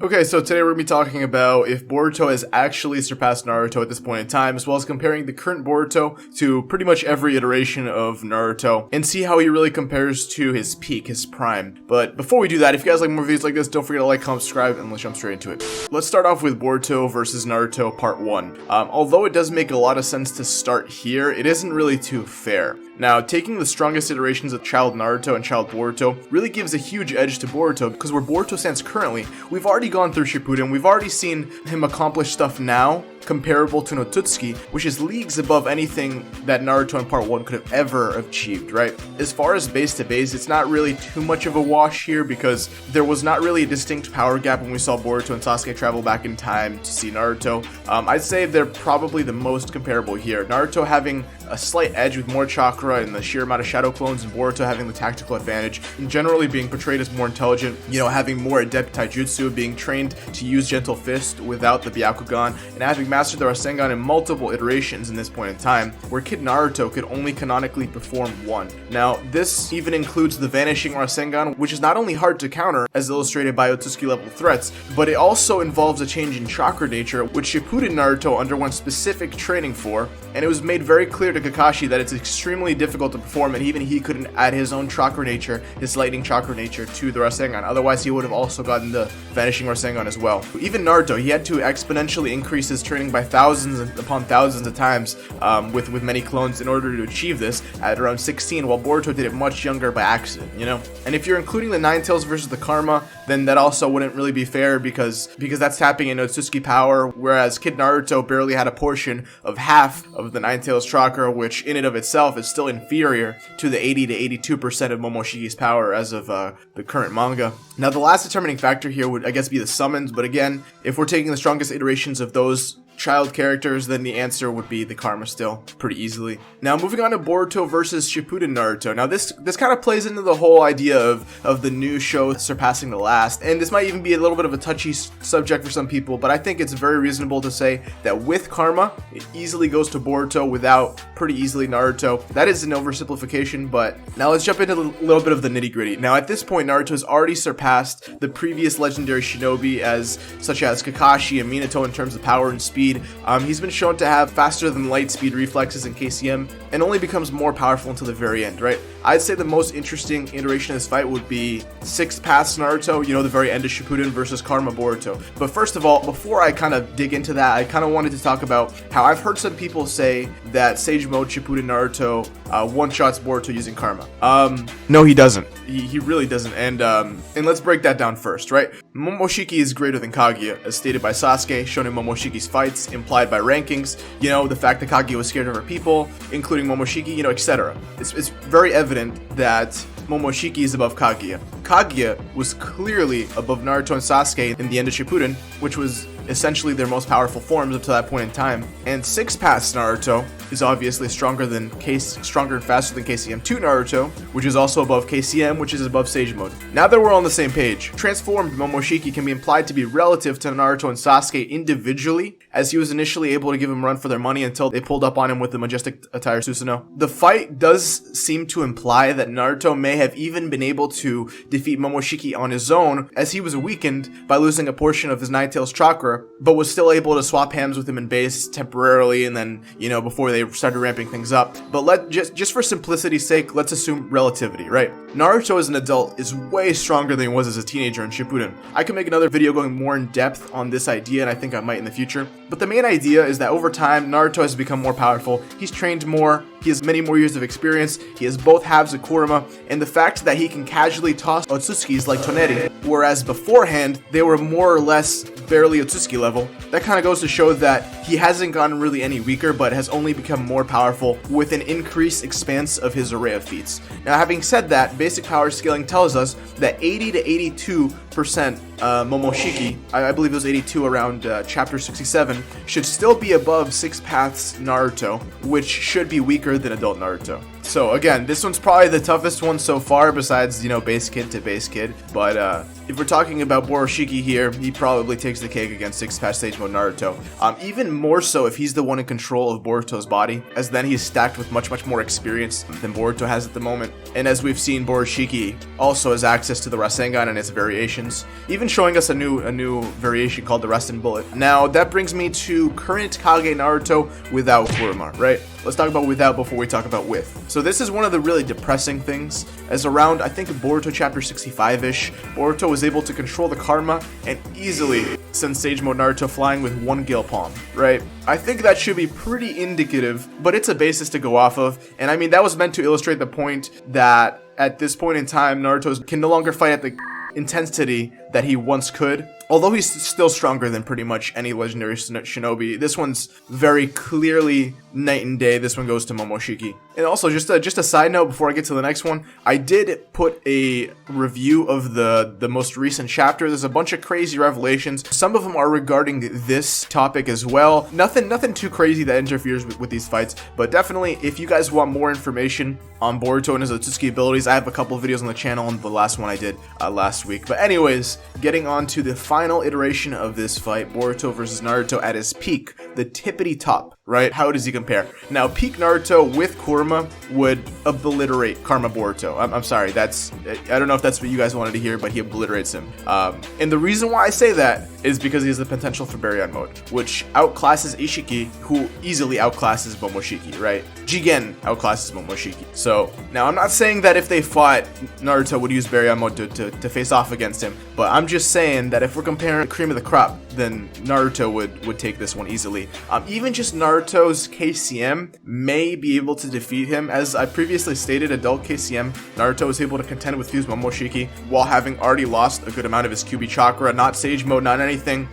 Okay, so today we're going to be talking about if Boruto has actually surpassed Naruto at this point in time, as well as comparing the current Boruto to pretty much every iteration of Naruto, and see how he really compares to his peak, his prime. But before we do that, if you guys like more videos like this, don't forget to like, comment, subscribe, and let's jump straight into it. Let's start off with Boruto versus Naruto Part 1. Although it does make a lot of sense to start here, it isn't really too fair. Now, taking the strongest iterations of Child Naruto and Child Boruto really gives a huge edge to Boruto, because where Boruto stands currently, we've already gone through Shippuden, we've already seen him accomplish stuff now comparable to Notutsuki, which is leagues above anything that Naruto in Part 1 could have ever achieved, right? As far as base to base, it's not really too much of a wash here because there was not really a distinct power gap when we saw Boruto and Sasuke travel back in time to see Naruto. I'd say they're probably the most comparable here. Naruto having a slight edge with more chakra and the sheer amount of shadow clones, and Boruto having the tactical advantage, and generally being portrayed as more intelligent, having more adept taijutsu, being trained to use Gentle Fist without the Byakugan, and having mastered the Rasengan in multiple iterations in this point in time, where Kid Naruto could only canonically perform one. Now, this even includes the Vanishing Rasengan, which is not only hard to counter, as illustrated by Otsutsuki level threats, but it also involves a change in chakra nature, which Shippuden Naruto underwent specific training for, and it was made very clear to Kakashi that it's extremely difficult to perform, and even he couldn't add his own chakra nature, his lightning chakra nature, to the Rasengan. Otherwise, he would have also gotten the Vanishing Rasengan as well. Even Naruto, he had to exponentially increase his training by thousands upon thousands of times with many clones in order to achieve this at around 16, while Boruto did it much younger by accident, And if you're including the Nine Tails versus the Karma, then that also wouldn't really be fair because that's tapping into Otsutsuki power, whereas Kid Naruto barely had a portion of half of the Nine Tails chakra, which in and of itself is still inferior to the 80 to 82% of Momoshiki's power as of the current manga. Now, the last determining factor here would, I guess, be the summons, but again, if we're taking the strongest iterations of those child characters, then the answer would be the Karma still, pretty easily. Now, moving on to Boruto versus Shippuden Naruto. Now, this kind of plays into the whole idea of the new show surpassing the last, and this might even be a little bit of a touchy subject for some people, but I think it's very reasonable to say that with Karma, it easily goes to Boruto, without pretty easily Naruto. That is an oversimplification, but now let's jump into a little bit of the nitty-gritty. Now, at this point, Naruto has already surpassed the previous legendary shinobi, such as Kakashi and Minato in terms of power and speed. He's been shown to have faster than light speed reflexes in KCM, and only becomes more powerful until the very end, right? I'd say the most interesting iteration of this fight would be 6th Path Naruto, the very end of Shippuden versus Karma Boruto. But first of all, before I kind of dig into that, I kind of wanted to talk about how I've heard some people say that Sage Mode Shippuden Naruto one-shots Boruto using Karma. No, he doesn't. He really doesn't, and let's break that down first, right? Momoshiki is greater than Kaguya, as stated by Sasuke, shown in Momoshiki's fights, implied by rankings, the fact that Kaguya was scared of her people, including Momoshiki, etc. It's very evident that Momoshiki is above Kaguya. Kaguya was clearly above Naruto and Sasuke in the end of Shippuden, which was essentially their most powerful forms up to that point in time. And 6th Path Naruto is obviously stronger and faster than KCM2 Naruto, which is also above KCM, which is above Sage Mode. Now that we're on the same page, transformed Momoshiki can be implied to be relative to Naruto and Sasuke individually, as he was initially able to give him run for their money until they pulled up on him with the majestic attire Susanoo. The fight does seem to imply that Naruto may have even been able to defeat Momoshiki on his own, as he was weakened by losing a portion of his Nine Tails chakra, but was still able to swap hands with him in base temporarily, and then, before they started ramping things up. But just for simplicity's sake, let's assume relativity, right? Naruto as an adult is way stronger than he was as a teenager in Shippuden. I could make another video going more in depth on this idea, and I think I might in the future. But the main idea is that over time, Naruto has become more powerful, he's trained more, he has many more years of experience, he has both halves of Kurama, and the fact that he can casually toss Otsutsuki's like Toneri, whereas beforehand, they were more or less barely Otsutsuki level, that kind of goes to show that he hasn't gotten really any weaker, but has only become more powerful with an increased expanse of his array of feats. Now, having said that, basic power scaling tells us that 80 to 82% Momoshiki, I believe it was 82 around chapter 67, should still be above 6th Path's Naruto, which should be weaker than adult Naruto. So again, this one's probably the toughest one so far besides, you know, base kid to base kid. But if we're talking about Borushiki here, he probably takes the cake against 6 past stage mode Naruto. Even more so if he's the one in control of Boruto's body, as then he's stacked with much more experience than Boruto has at the moment. And as we've seen, Borushiki also has access to the Rasengan and its variations, even showing us a new variation called the Rasen Bullet. Now, that brings me to current Kage Naruto without Kurama, right? Let's talk about without before we talk about with. So this is one of the really depressing things, as around, I think, Boruto chapter 65-ish, Boruto was able to control the karma and easily send Sage Mode Naruto flying with 1 Gale Palm, right? I think that should be pretty indicative, but it's a basis to go off of, and I mean, that was meant to illustrate the point that at this point in time, Naruto can no longer fight at the intensity that he once could. Although he's still stronger than pretty much any legendary shinobi, this one's very clearly night and day. This one goes to Momoshiki. And also, just a side note before I get to the next one, I did put a review of the most recent chapter. There's a bunch of crazy revelations. Some of them are regarding this topic as well. Nothing too crazy that interferes with these fights, but definitely, if you guys want more information on Boruto and his Otsutsuki abilities, I have a couple of videos on the channel, and the last one I did last week. But anyways, getting on to the final iteration of this fight, Boruto versus Naruto at his peak, the tippity top, right? How does he compare? Now, peak Naruto with Kurama would obliterate Karma Boruto. I'm sorry, I don't know if that's what you guys wanted to hear, but he obliterates him. And the reason why I say that is because he has the potential for Baryon mode, which outclasses Ishiki, who easily outclasses Momoshiki, right? Jigen outclasses Momoshiki. So, now I'm not saying that if they fought, Naruto would use Baryon mode to face off against him, but I'm just saying that if we're comparing cream of the crop, then Naruto would take this one easily. Even just Naruto's KCM may be able to defeat him. As I previously stated, adult KCM, Naruto was able to contend with Fuse Momoshiki while having already lost a good amount of his QB chakra, not Sage Mode, not anything.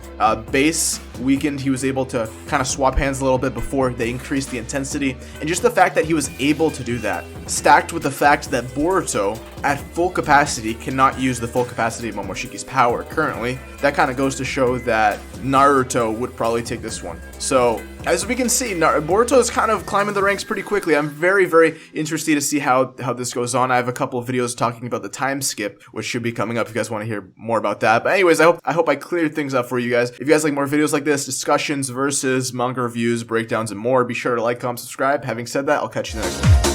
Base weakened, he was able to kind of swap hands a little bit before they increased the intensity, and just the fact that he was able to do that, stacked with the fact that Boruto, at full capacity, cannot use the full capacity of Momoshiki's power currently, that kind of goes to show that Naruto would probably take this one. So, as we can see, Boruto is kind of climbing the ranks pretty quickly. I'm very interested to see how this goes on. I have a couple of videos talking about the time skip, which should be coming up if you guys want to hear more about that. But anyways, I hope I cleared things up for you guys. If you guys like more videos like this, discussions versus manga reviews, breakdowns, and more, be sure to like, comment, subscribe. Having said that, I'll catch you in the next one.